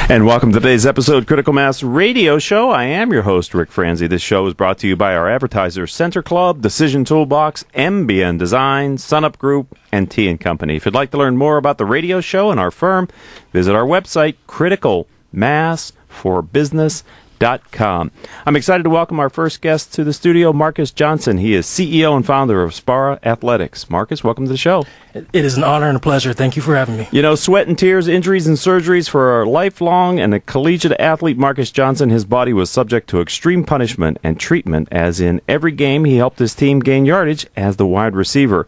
And welcome to today's episode of Critical Mass Radio Show. I am your host, Rick Franzi. This show is brought to you by our advertisers, Center Club, Decision Toolbox, MBN Design, Sunup Group, and T & Company. If you'd like to learn more about the radio show and our firm, visit our website, criticalmassforbusiness.com. I'm excited to welcome our first guest to the studio, Marques Johnson. He is CEO and founder of Spara Athletics. Marques, welcome to the show. It is an honor and a pleasure. Thank you for having me. You know, sweat and tears, injuries and surgeries for a lifelong and a collegiate athlete, Marques Johnson, his body was subject to extreme punishment and treatment, as in every game he helped his team gain yardage as the wide receiver.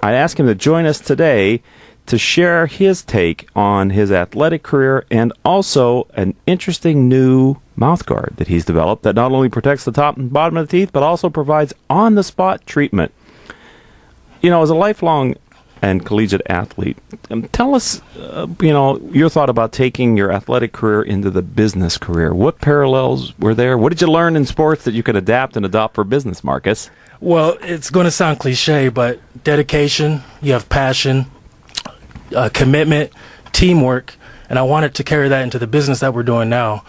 I asked him to join us today to share his take on his athletic career and also an interesting new mouthguard that he's developed that not only protects the top and bottom of the teeth, but also provides on-the-spot treatment. You know, as a lifelong and collegiate athlete, tell us, your thought about taking your athletic career into the business career. What parallels were there? What did you learn in sports that you could adapt and adopt for business, Marques? Well, it's going to sound cliche, but dedication, you have passion, commitment, teamwork, and I wanted to carry that into the business that we're doing now.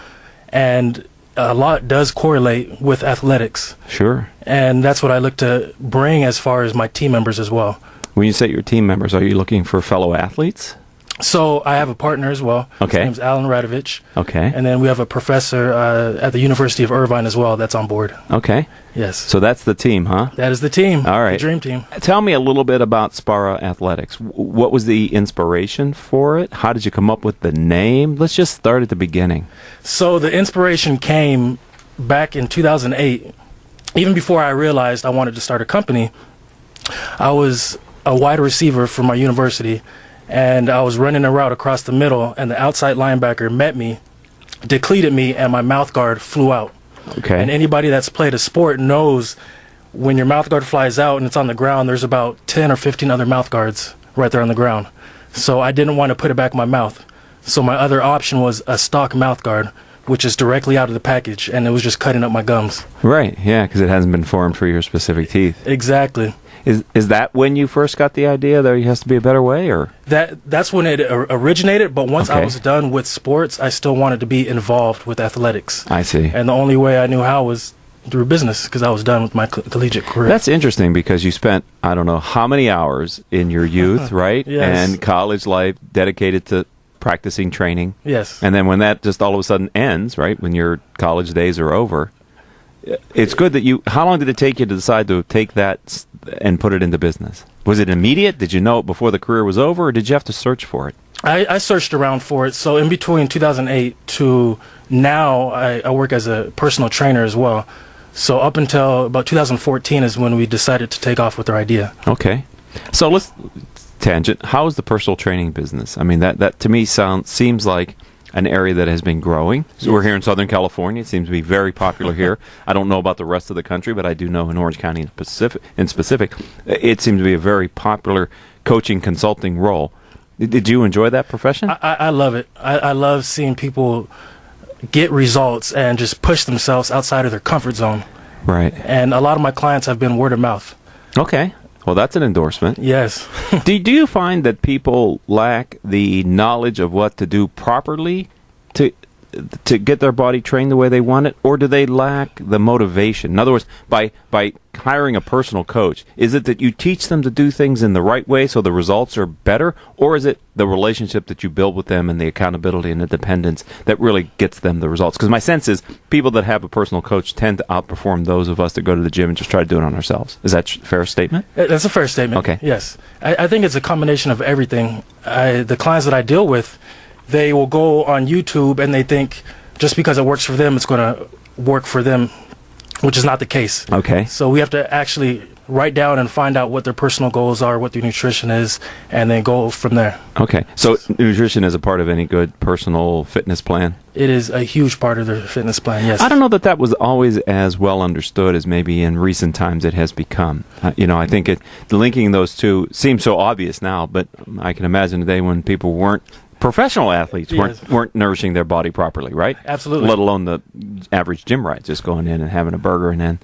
And a lot does correlate with athletics. Sure. And that's what I look to bring as far as my team members as well. When you say your team members, are you looking for fellow athletes? So I have a partner as well. Okay. His name's Alan Radovich. Okay. And then we have a professor at the University of Irvine as well that's on board. Okay. Yes. So that's the team, huh? That is the team. All right. The dream team. Tell me a little bit about Spara Athletics. What was the inspiration for it? How did you come up with the name? Let's just start at the beginning. So the inspiration came back in 2008. Even before I realized I wanted to start a company, I was a wide receiver for my university, and I was running a route across the middle, and the outside linebacker met me, decleated me, and my mouth guard flew out. Okay. And anybody that's played a sport knows when your mouth guard flies out and it's on the ground, there's about 10 or 15 other mouth guards right there on the ground. So I didn't want to put it back in my mouth. So my other option was a stock mouth guard, which is directly out of the package, and it was just cutting up my gums. Right, yeah, because it hasn't been formed for your specific teeth. Exactly. Is that when you first got the idea there has to be a better way, or? That's when it originated, but once I was done with sports, I still wanted to be involved with athletics. I see. And the only way I knew how was through business, because I was done with my collegiate career. That's interesting, because you spent, I don't know how many hours in your youth, right? Yes. And college life dedicated to practicing training. Yes. And then when that just all of a sudden ends, right, when your college days are over, it's good that how long did it take you to decide to take that and put it into business? Was it immediate? Did you know it before the career was over, or did you have to search for it? I searched around for it. So in between 2008 to now, I work as a personal trainer as well. So up until about 2014 is when we decided to take off with our idea. Okay. So let's tangent. How is the personal training business? I mean, that to me seems like an area that has been growing. So we're here in Southern California. It seems to be very popular here. I don't know about the rest of the country, but I do know in Orange County in specific, it seems to be a very popular coaching consulting role. Did you enjoy that profession? I love it. I love seeing people get results and just push themselves outside of their comfort zone. Right. And a lot of my clients have been word of mouth. Okay. Well, that's an endorsement. Yes. Do you find that people lack the knowledge of what to do properly to get their body trained the way they want it, or do they lack the motivation? In other words, by hiring a personal coach, is it that you teach them to do things in the right way so the results are better, or is it the relationship that you build with them and the accountability and the dependence that really gets them the results? Because my sense is people that have a personal coach tend to outperform those of us that go to the gym and just try to do it on ourselves. Is that a fair statement? That's a fair statement. Okay. Yes. I think it's a combination of everything. The clients that I deal with, they will go on YouTube and they think just because it works for them, it's going to work for them, which is not the case. Okay. So we have to actually write down and find out what their personal goals are, what their nutrition is, and then go from there. Okay. So nutrition is a part of any good personal fitness plan? It is a huge part of their fitness plan, yes. I don't know that was always as well understood as maybe in recent times it has become. I think linking those two seems so obvious now, but I can imagine a day when people weren't professional athletes weren't nourishing their body properly, right? Absolutely. Let alone the average gym rat, just going in and having a burger and then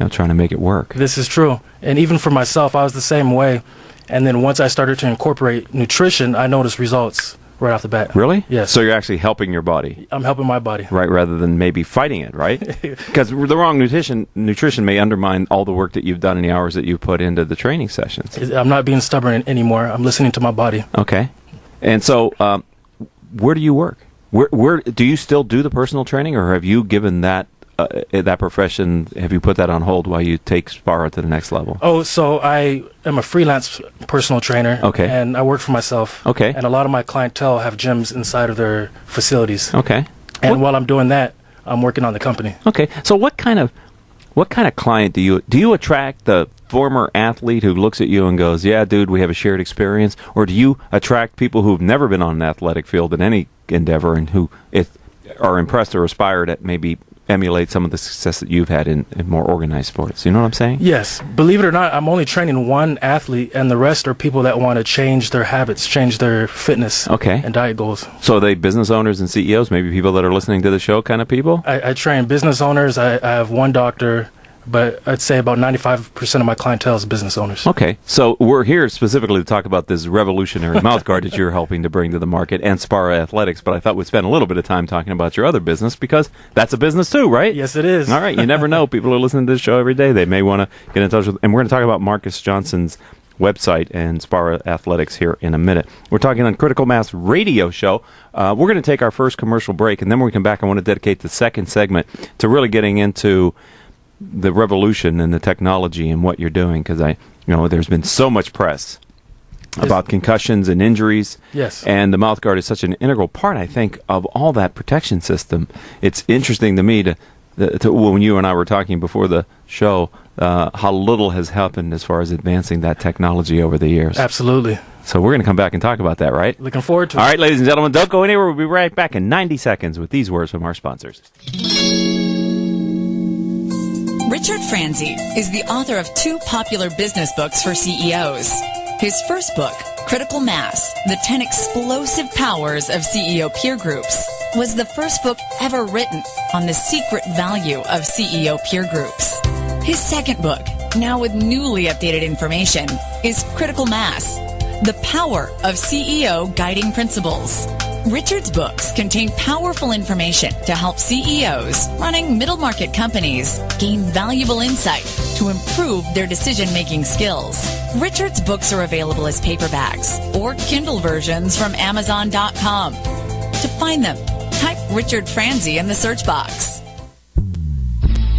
trying to make it work. This is true. And even for myself, I was the same way. And then once I started to incorporate nutrition, I noticed results right off the bat. Really? Yes. So you're actually helping your body. I'm helping my body. Right, rather than maybe fighting it, right? Because the wrong nutrition may undermine all the work that you've done and the hours that you put into the training sessions. I'm not being stubborn anymore. I'm listening to my body. Okay. And so, where do you work? Where do you still do the personal training, or have you given that profession, have you put that on hold while you take Spara to the next level? Oh, so I am a freelance personal trainer. Okay. And I work for myself. Okay. And a lot of my clientele have gyms inside of their facilities. Okay. And while I'm doing that, I'm working on the company. Okay. So what kind of client do you attract? The former athlete who looks at you and goes, "Yeah, dude, we have a shared experience," or do you attract people who've never been on an athletic field in any endeavor and who are impressed or aspire to maybe emulate some of the success that you've had in more organized sports? You know what I'm saying? Yes. Believe it or not, I'm only training one athlete, and the rest are people that want to change their habits, change their fitness and diet goals. So are they business owners and CEOs, maybe people that are listening to the show kind of people? I train business owners. I have one doctor, but I'd say about 95% of my clientele is business owners. Okay. So we're here specifically to talk about this revolutionary mouth guard that you're helping to bring to the market and Spara Athletics, but I thought we'd spend a little bit of time talking about your other business because that's a business too, right? Yes, it is. All right. You never know. People are listening to this show every day. They may want to get in touch with, and we're going to talk about Marques Johnson's website and Spara Athletics here in a minute. We're talking on Critical Mass Radio Show. We're going to take our first commercial break, and then when we come back, I want to dedicate the second segment to really getting into the revolution and the technology and what you're doing, because there's been so much press about concussions and injuries. Yes. And the mouth guard is such an integral part, I think, of all that protection system. It's interesting to me to when you and I were talking before the show, how little has happened as far as advancing that technology over the years. Absolutely. So we're going to come back and talk about that, right? Looking forward to it. All right, ladies and gentlemen, don't go anywhere. We'll be right back in 90 seconds with these words from our sponsors. Richard Franzi is the author of 2 popular business books for CEOs. His first book, Critical Mass, The 10 Explosive Powers of CEO Peer Groups, was the first book ever written on the secret value of CEO peer groups. His second book, now with newly updated information, is Critical Mass, The Power of CEO Guiding Principles. Richard's books contain powerful information to help CEOs running middle-market companies gain valuable insight to improve their decision-making skills. Richard's books are available as paperbacks or Kindle versions from Amazon.com. To find them, type Richard Franzi in the search box.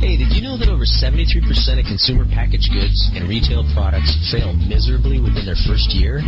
Hey, did you know that over 73% of consumer packaged goods and retail products fail miserably within their first year?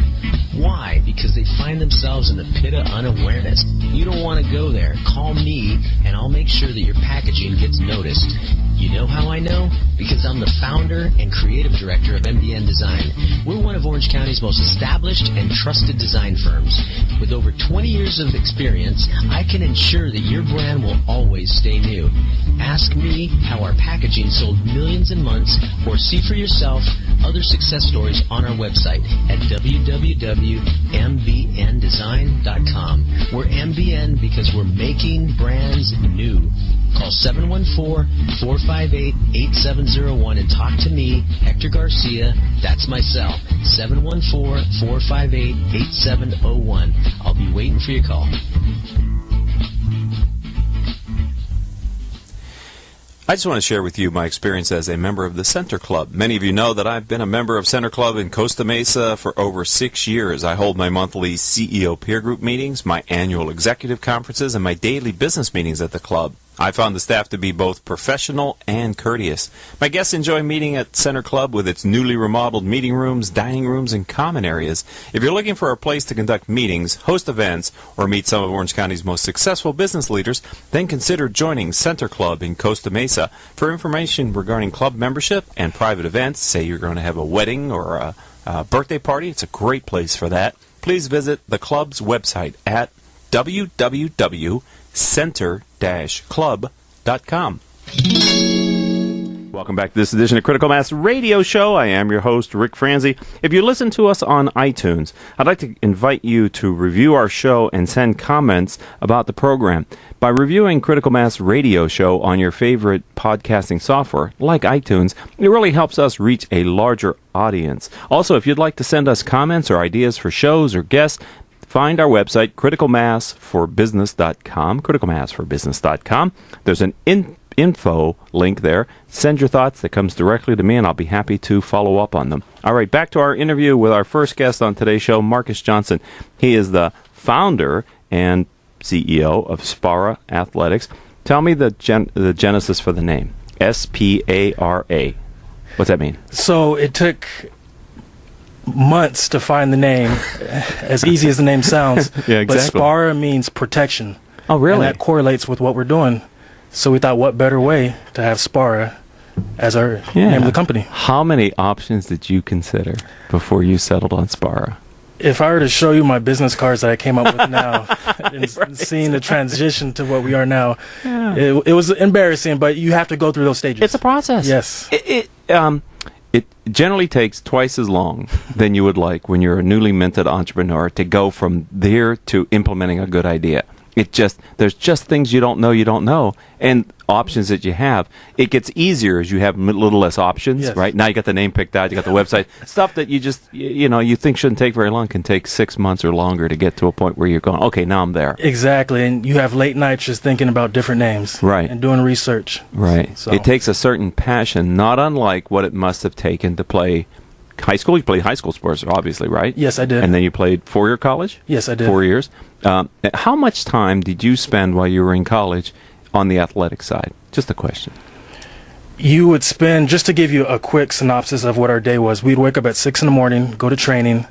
Why? Because they find themselves in the pit of unawareness. You don't want to go there. Call me, and I'll make sure that your packaging gets noticed. You know how I know? Because I'm the founder and creative director of MBN Design. We're one of Orange County's most established and trusted design firms. With over 20 years of experience, I can ensure that your brand will always stay new. Ask me how our packaging sold millions in months, or see for yourself other success stories on our website at www.mbndesign.com. We're MBN because we're making brands new. Call 714-458-8701 and talk to me, Hector Garcia. That's my cell, 714-458-8701. I'll be waiting for your call. I just want to share with you my experience as a member of the Center Club. Many of you know that I've been a member of Center Club in Costa Mesa for over 6 years. I hold my monthly CEO peer group meetings, my annual executive conferences, and my daily business meetings at the club. I found the staff to be both professional and courteous. My guests enjoy meeting at Center Club with its newly remodeled meeting rooms, dining rooms, and common areas. If you're looking for a place to conduct meetings, host events, or meet some of Orange County's most successful business leaders, then consider joining Center Club in Costa Mesa. For information regarding club membership and private events, say you're going to have a wedding or a birthday party, it's a great place for that. Please visit the club's website at www.center-club.com. Welcome back to this edition of Critical Mass Radio Show. I am your host, Rick Franzi. If you listen to us on iTunes, I'd like to invite you to review our show and send comments about the program. By reviewing Critical Mass Radio Show on your favorite podcasting software, like iTunes, it really helps us reach a larger audience. Also, if you'd like to send us comments or ideas for shows or guests, find our website, criticalmassforbusiness.com, criticalmassforbusiness.com. There's an info link there. Send your thoughts. That comes directly to me, and I'll be happy to follow up on them. All right, back to our interview with our first guest on today's show, Marques Johnson. He is the founder and CEO of Spara Athletics. Tell me the genesis for the name, Spara. What's that mean? So it took months to find the name, as easy as the name sounds. Yeah, exactly. But Spara means protection. Oh, really? And that correlates with what we're doing. So we thought, what better way to have Spara as our name of the company? How many options did you consider before you settled on Spara? If I were to show you my business cards that I came up with now, and seeing the transition to what we are now, it was embarrassing, but you have to go through those stages. It's a process. Yes. It generally takes twice as long than you would like when you're a newly minted entrepreneur to go from there to implementing a good idea. There's just things you don't know, and options that you have. It gets easier as you have a little less options, Yes. right? Now you got the name picked out, you got the website. Stuff that you just, you think shouldn't take very long can take 6 months or longer to get to a point where you're going, okay, now I'm there. Exactly, and you have late nights just thinking about different names. Right. And doing research. Right. So. It takes a certain passion, not unlike what it must have taken to play high school. You played high school sports, obviously, right? Yes, I did. And then you played 4-year college? Yes, I did. 4 years. How much time did you spend while you were in college on the athletic side? Just a question. You would spend, just to give you a quick synopsis of what our day was, we'd wake up at 6 in the morning, go to training,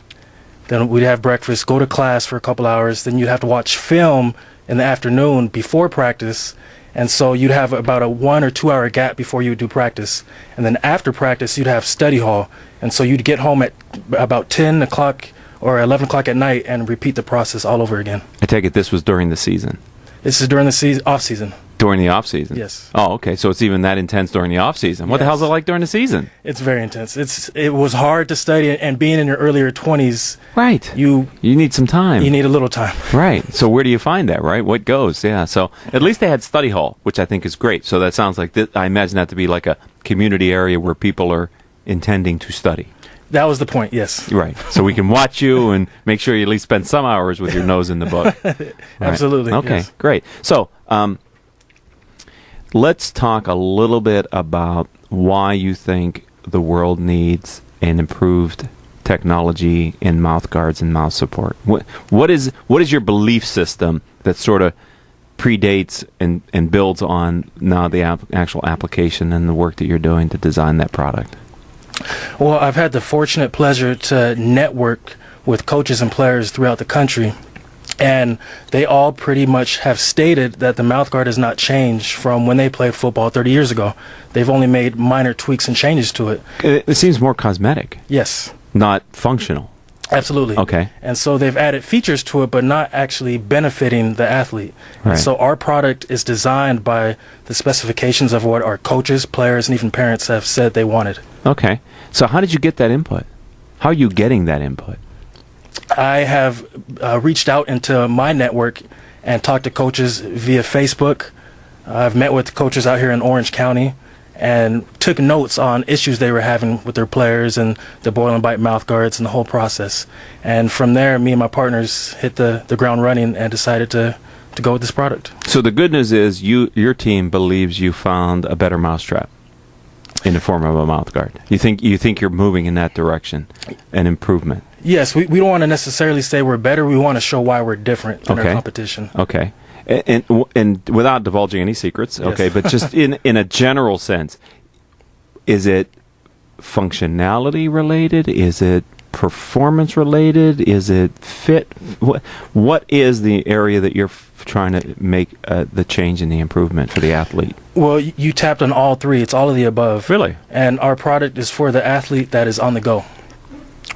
then we'd have breakfast, go to class for a couple hours, then you'd have to watch film in the afternoon before practice, and so you'd have about a 1 or 2 hour gap before you would do practice. And then after practice, you'd have study hall, and so you'd get home at about 10 o'clock or 11 o'clock at night and repeat the process all over again. I take it this was during the season. This is during the season, off season. During the off season? Yes. Oh, okay. So it's even that intense during the off season. What the Yes. hell's it like during the season? It's very intense. It was hard to study, and being in your earlier 20s, Right. you need some time. need a little time. Right. So where do you find that, right? What goes? Yeah. So at least they had study hall, which I think is great. So that sounds like I imagine that to be like a community area where people are intending to study. That was the point, yes. Right. So we can watch you and make sure you at least spend some hours with your nose in the book. Right. Absolutely. Okay, yes. great. So let's talk a little bit about why you think the world needs an improved technology in mouth guards and mouth support. What is your belief system that sort of predates and builds on now the actual application and the work that you're doing to design that product? Well, I've had the fortunate pleasure to network with coaches and players throughout the country, and they all pretty much have stated that the mouth guard has not changed from when they played football 30 years ago. They've only made minor tweaks and changes to it. It seems more cosmetic, Yes, not functional. absolutely. Okay. And so they've added features to it, but not actually benefiting the athlete. Right. And so our product is designed by the specifications of what our coaches, players, and even parents have said they wanted. Okay. So how did you get that input? How are you getting that input? I have reached out into my network and talked to coaches via Facebook. I've met with coaches out here in Orange County and took notes on issues they were having with their players and the boil and bite mouth guards and the whole process. And from there, me and my partners hit the ground running and decided to go with this product. So the good news is your team believes you found a better mousetrap in the form of a mouth guard. You think you're moving in that direction, an improvement. Yes, we don't want to necessarily say we're better. We want to show why we're different than our competition. Okay. And without divulging any secrets, okay, Yes. but just in a general sense, is it functionality related? Is it performance related? Is it fit? What is the area that you're trying to make the change and the improvement for the athlete? Well, you tapped on all three. It's all of the above. Really? And our product is for the athlete that is on the go.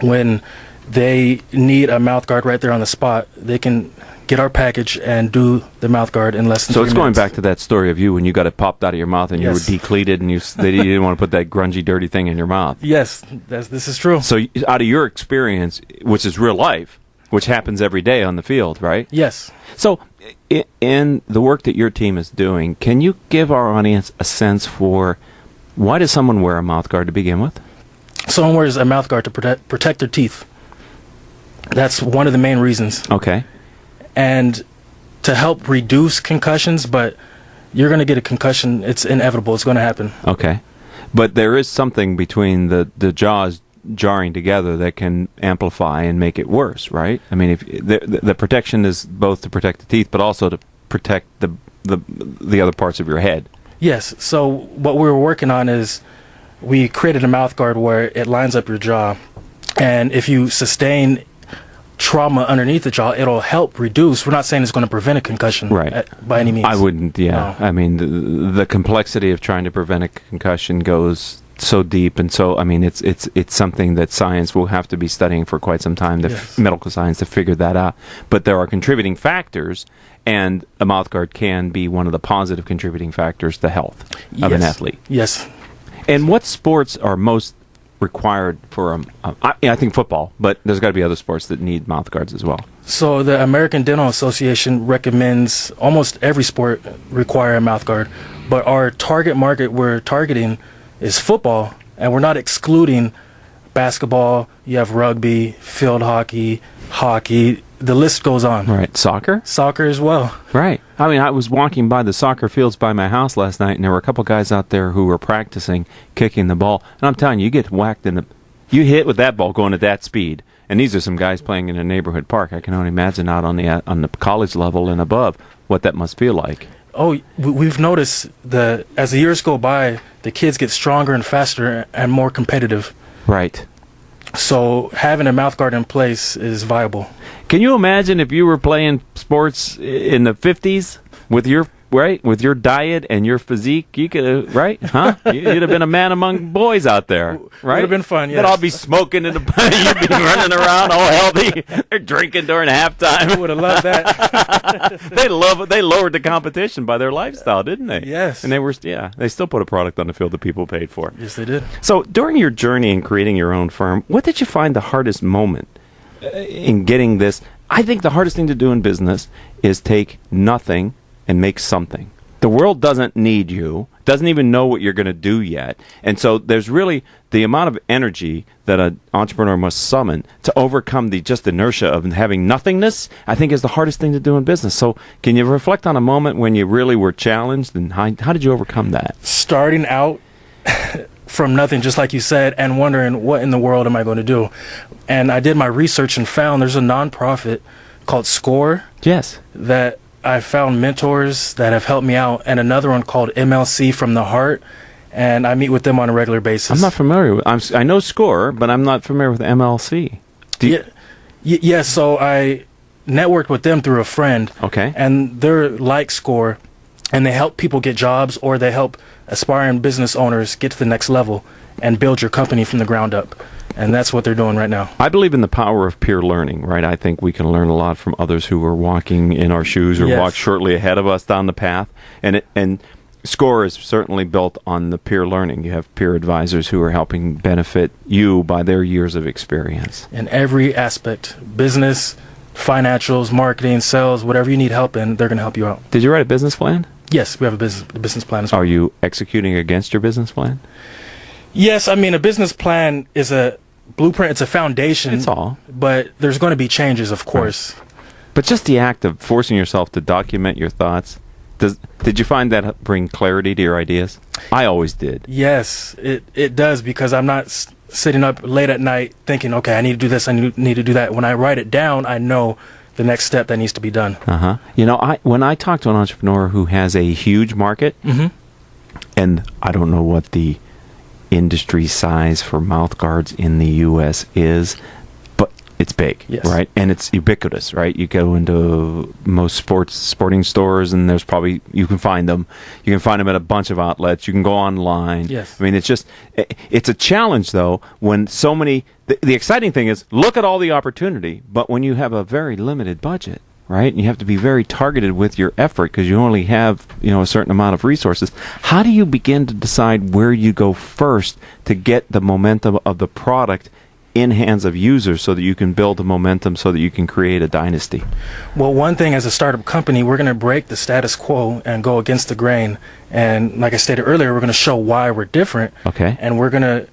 When they need a mouth guard right there on the spot, they can get our package and do the mouth guard in less than 3 minutes. So it's going back to that story of you when you got it popped out of your mouth and Yes. you were decleated and you didn't want to put that grungy, dirty thing in your mouth. Yes, this is true. So out of your experience, which is real life, which happens every day on the field, right? Yes. So in the work that your team is doing, can you give our audience a sense for why does someone wear a mouth guard to begin with? Someone wears a mouth guard to protect their teeth. That's one of the main reasons. Okay. And to help reduce concussions, but you're going to get a concussion. It's inevitable. It's going to happen. Okay. But there is something between the jaws jarring together that can amplify and make it worse, right? I mean, if the protection is both to protect the teeth, but also to protect the other parts of your head. Yes. So what we were working on is we created a mouth guard where it lines up your jaw, and if you sustain trauma underneath the jaw, it'll help reduce. We're not saying it's going to prevent a concussion, right, by any means. I wouldn't. Yeah. No. I mean, the complexity of trying to prevent a concussion goes so deep, and so I mean, it's something that science will have to be studying for quite some time. Yes. Medical science to figure that out. But there are contributing factors, and a mouth guard can be one of the positive contributing factors to health of an athlete. Yes. And what sports are most required for I think football, but there's got to be other sports that need mouth guards as well. So the American Dental Association recommends almost every sport require a mouth guard, but our target market we're targeting is football, and we're not excluding basketball. You have rugby, field hockey, the list goes on. Right. Soccer as well. Right. I mean, I was walking by the soccer fields by my house last night, and there were a couple guys out there who were practicing kicking the ball. And I'm telling you, you get whacked you hit with that ball going at that speed. And these are some guys playing in a neighborhood park. I can only imagine out on the college level and above what that must feel like. Oh, we've noticed that as the years go by, the kids get stronger and faster and more competitive. Right. So having a mouth guard in place is viable. Can you imagine if you were playing sports in the 50s with your diet and your physique? You could have, right? Huh? You'd have been a man among boys out there, right? Would have been fun, yes. They'd all be smoking in the you'd be running around all healthy. They're drinking during halftime. I would have loved that. They lowered the competition by their lifestyle, didn't they? Yes. And they still put a product on the field that people paid for. Yes, they did. So during your journey in creating your own firm, what did you find the hardest moment in getting this? I think the hardest thing to do in business is take nothing and make something. The world doesn't need you, doesn't even know what you're going to do yet. And so there's really the amount of energy that an entrepreneur must summon to overcome the just inertia of having nothingness, I think is the hardest thing to do in business. So can you reflect on a moment when you really were challenged, and how did you overcome that? Starting out from nothing, just like you said, and wondering what in the world am I going to do. And I did my research and found there's a nonprofit called SCORE. Yes. That I found mentors that have helped me out, and another one called MLC From the Heart, and I meet with them on a regular basis. I'm not familiar with I know SCORE, but I'm not familiar with MLC. Yes, so I networked with them through a friend. Okay. And they're like SCORE, and they help people get jobs, or they help aspiring business owners get to the next level and build your company from the ground up. And that's what they're doing right now. I believe in the power of peer learning, right? I think we can learn a lot from others who are walking in our shoes or walk shortly ahead of us down the path. And SCORE is certainly built on the peer learning. You have peer advisors who are helping benefit you by their years of experience. In every aspect, business, financials, marketing, sales, whatever you need help in, they're going to help you out. Did you write a business plan? Yes, we have a business plan as well. Are you executing against your business plan? Yes, I mean, a business plan is a blueprint, it's a foundation. It's all. But there's going to be changes, of course. Right. But just the act of forcing yourself to document your thoughts, did you find that bring clarity to your ideas? I always did. Yes, it does, because I'm not sitting up late at night thinking, okay, I need to do this, I need to do that. When I write it down, I know the next step that needs to be done. Uh-huh. You know, when I talk to an entrepreneur who has a huge market, and I don't know what the industry size for mouth guards in the U.S. is, but it's big, right? And it's ubiquitous, right? You go into most sporting stores, and there's probably, you can find them. You can find them at a bunch of outlets. You can go online. Yes. I mean, it's a challenge, though, when so many, the exciting thing is, look at all the opportunity, but when you have a very limited budget, right? And you have to be very targeted with your effort because you only have, a certain amount of resources. How do you begin to decide where you go first to get the momentum of the product in hands of users so that you can build the momentum so that you can create a dynasty? Well, one thing as a startup company, we're going to break the status quo and go against the grain. And like I stated earlier, we're going to show why we're different. Okay. And we're going to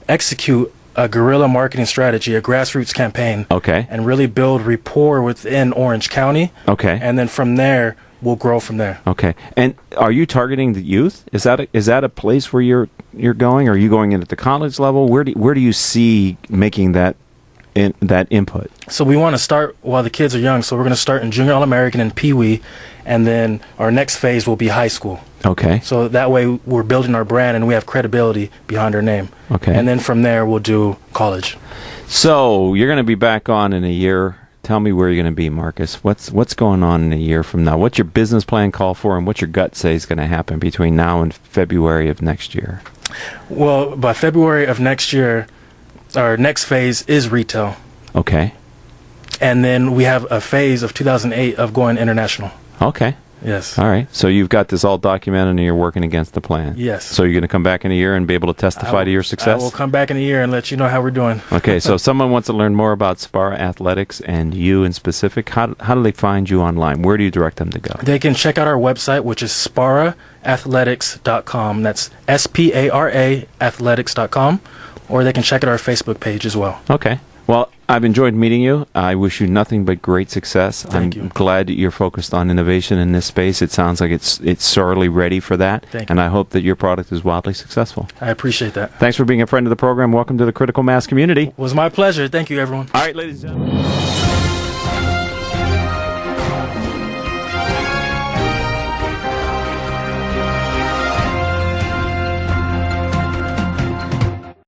execute a guerrilla marketing strategy, a grassroots campaign. Okay. And really build rapport within Orange County. Okay. And then from there, we'll grow from there. Okay. And are you targeting the youth? Is that a place where you're going? Are you going in at the college level? Where do you see making that input? So we want to start while the kids are young. So we're going to start in junior All-American and Pee Wee, and then our next phase will be high school. Okay. So that way we're building our brand and we have credibility behind our name. Okay. And then from there we'll do college. So you're going to be back on in a year. Tell me where you're going to be, Marques. What's going on in a year from now? What's your business plan call for, and what's your gut say is going to happen between now and February of next year? Well, by February of next year, our next phase is retail. Okay. And then we have a phase of 2008 of going international. Okay. Yes. All right. So you've got this all documented and you're working against the plan. Yes. So you're going to come back in a year and be able to testify to your success? I will come back in a year and let you know how we're doing. Okay. So if someone wants to learn more about Spara Athletics and you in specific, how do they find you online? Where do you direct them to go? They can check out our website, which is sparaathletics.com. That's SPARA athletics.com. Or they can check out our Facebook page as well. Okay. Well, I've enjoyed meeting you. I wish you nothing but great success. Thank you. I'm glad that you're focused on innovation in this space. It sounds like it's sorely ready for that. Thank you. And I hope that your product is wildly successful. I appreciate that. Thanks for being a friend of the program. Welcome to the Critical Mass community. It was my pleasure. Thank you, everyone. All right, ladies and gentlemen.